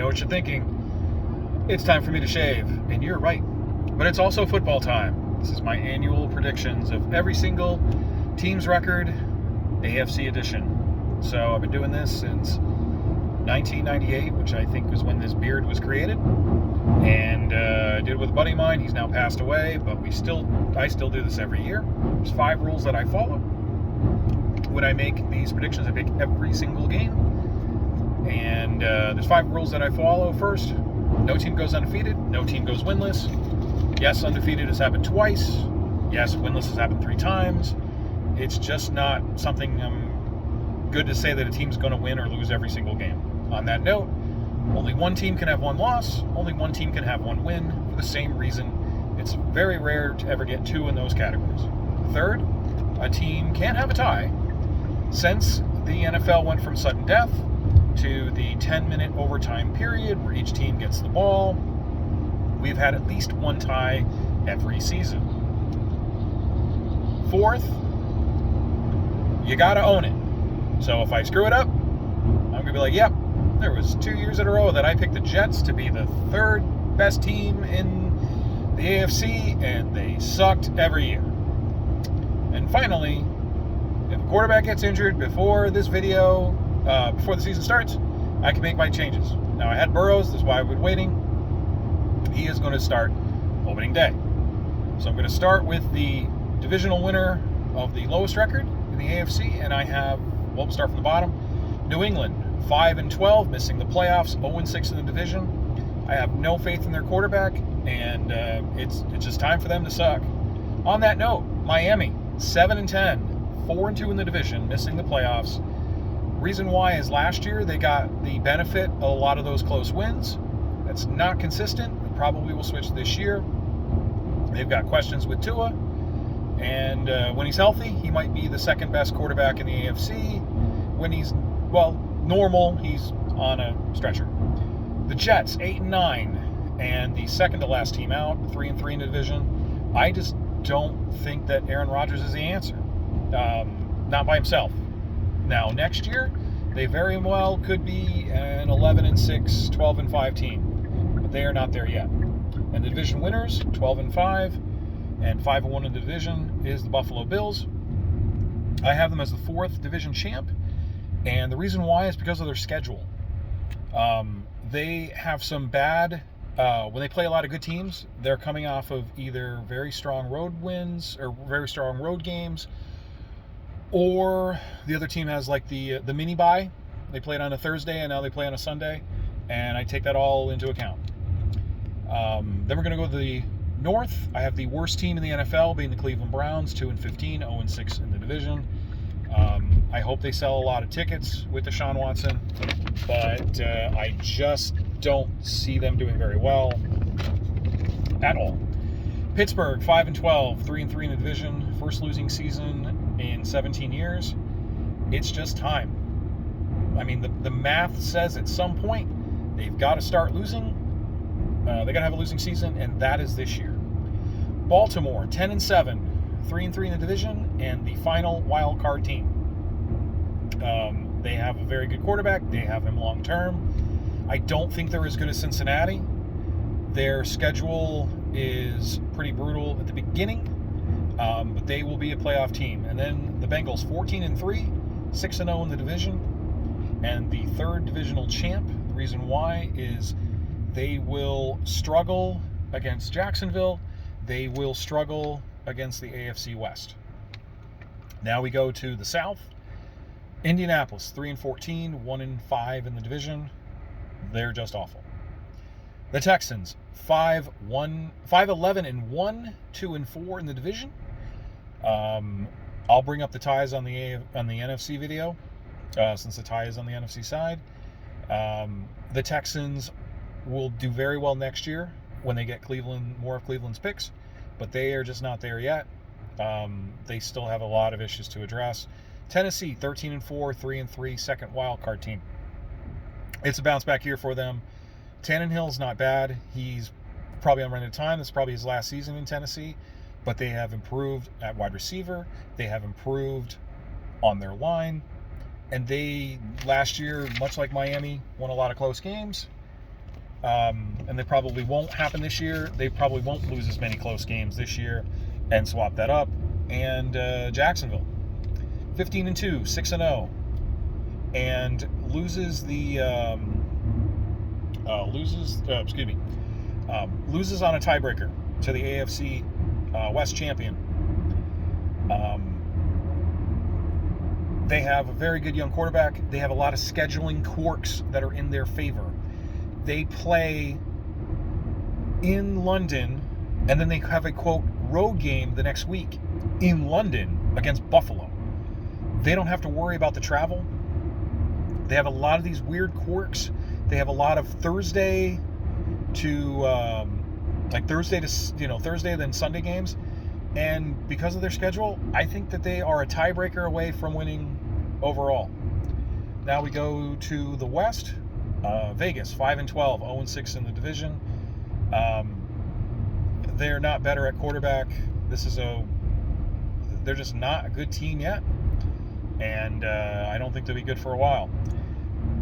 know what you're thinking. It's time for me to shave, and you're right. But it's also football time. This is my annual predictions of every single team's record, AFC edition. So I've been doing this since 1998, which I think was when this beard was created. And I did it with a buddy of mine. He's now passed away, but I still do this every year. There's 5 rules that I follow. When I make these predictions, I pick every single game. And there's 5 rules that I follow. First, no team goes undefeated. No team goes winless. Yes, undefeated has happened twice. Yes, winless has happened 3 times. It's just not something good to say that a team's going to win or lose every single game. On that note, only one team can have 1 loss. Only one team can have 1 win. For the same reason, it's very rare to ever get 2 in those categories. Third, a team can't have a tie. Since the NFL went from sudden death to the 10-minute overtime period where each team gets the ball, we've had at least 1 tie every season. Fourth, you gotta own it. So if I screw it up, I'm gonna be like, yep, there was 2 years in a row that I picked the Jets to be the 3rd best team in the AFC, and they sucked every year. And finally, if a quarterback gets injured before this video, before the season starts, I can make my changes. Now, I had Burrows, that's why I've been waiting. He is going to start opening day. So I'm going to start with the divisional winner of the lowest record in the AFC, and we'll start from the bottom. New England, 5-12, missing the playoffs, 0-6 in the division. I have no faith in their quarterback, and it's just time for them to suck. On that note, Miami, 7-10. 4-2 in the division, missing the playoffs. Reason why is last year they got the benefit of a lot of those close wins. That's not consistent. We probably will switch this year. They've got questions with Tua, and when he's healthy, he might be the 2nd best quarterback in the AFC. When he's, normal, he's on a stretcher. The Jets, 8-9, and the 2nd to last team out, 3-3 in the division. I just don't think that Aaron Rodgers is the answer. Not by himself. Now, next year, they very well could be an 11-6, 12-5 team, but they are not there yet. And the division winners, 12-5, and 5-1 in the division, is the Buffalo Bills. I have them as the 4th division champ, and the reason why is because of their schedule. They have some bad, when they play a lot of good teams, they're coming off of either very strong road wins or very strong road games, or the other team has like the mini bye. They played on a Thursday and now they play on a Sunday, and I take that all into account. Then we're going to go to the North. I have the worst team in the NFL being the Cleveland Browns, 2-15, 0-6 in the division. I hope they sell a lot of tickets with Deshaun Watson, but I just don't see them doing very well at all. Pittsburgh, 5-12, 3-3 in the division, first losing season in 17 years. It's just time. I mean, the math says at some point they've got to start losing. They got to have a losing season, and that is this year. Baltimore, 10-7, 3-3 in the division, and the final wild card team. They have a very good quarterback. They have him long term. I don't think they're as good as Cincinnati. Their schedule is pretty brutal at the beginning, but they will be a playoff team. And then the Bengals, 14-3, 6-0 in the division, and the 3rd divisional champ. The reason why is they will struggle against Jacksonville. They will struggle against the AFC West. Now we go to the South. Indianapolis, 3-14, 1-5 in the division. They're just awful. The Texans, 5-11-1, 2-4 in the division. I'll bring up the ties on the NFC video, since the tie is on the NFC side. The Texans will do very well next year when they get more of Cleveland's picks, but they are just not there yet. They still have a lot of issues to address. Tennessee, 13-4, 3-3, 2nd wild card team. It's a bounce back year for them. Tannehill's not bad. He's probably on run out of time. This is probably his last season in Tennessee, but they have improved at wide receiver. They have improved on their line, and they last year, much like Miami, won a lot of close games. and they probably won't happen this year. They probably won't lose as many close games this year and swap that up. And Jacksonville, 15-2, 6-0, and loses loses on a tiebreaker to the AFC West champion. They have a very good young quarterback. They have a lot of scheduling quirks that are in their favor. They play in London, and then they have a, quote, road game the next week in London against Buffalo. They don't have to worry about the travel. They have a lot of these weird quirks. They have a lot of Thursday to Thursday then Sunday games. And because of their schedule, I think that they are a tiebreaker away from winning overall. Now we go to the West. Vegas, 5-12, 0-6 in the division. They're not better at quarterback. They're just not a good team yet. And I don't think they'll be good for a while.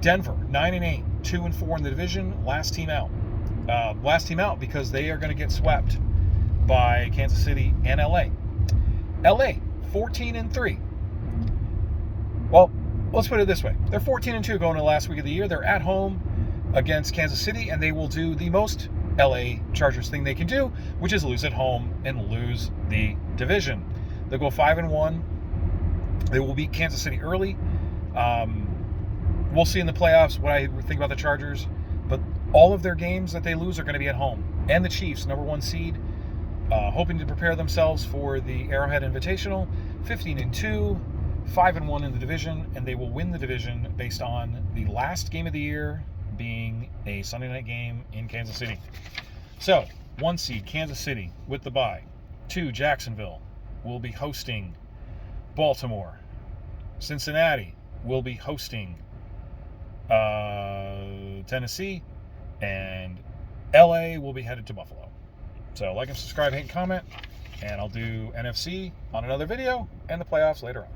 Denver, 9-8, 2-4 in the division. Last team out. Last team out because they are going to get swept by Kansas City and LA. LA, 14-3. Well, let's put it this way. They're 14-2 going to the last week of the year. They're at home against Kansas City, and they will do the most LA Chargers thing they can do, which is lose at home and lose the division. They'll go 5-1. They will beat Kansas City early. We'll see in the playoffs what I think about the Chargers, but all of their games that they lose are going to be at home. And the Chiefs, number 1 seed, hoping to prepare themselves for the Arrowhead Invitational, 15-2, 5-1 in the division, and they will win the division based on the last game of the year being a Sunday night game in Kansas City. So, 1 seed, Kansas City with the bye. 2, Jacksonville will be hosting Baltimore. Cincinnati will be hosting Tennessee, and LA will be headed to Buffalo. So like and subscribe, hate, and comment, and I'll do NFC on another video and the playoffs later on.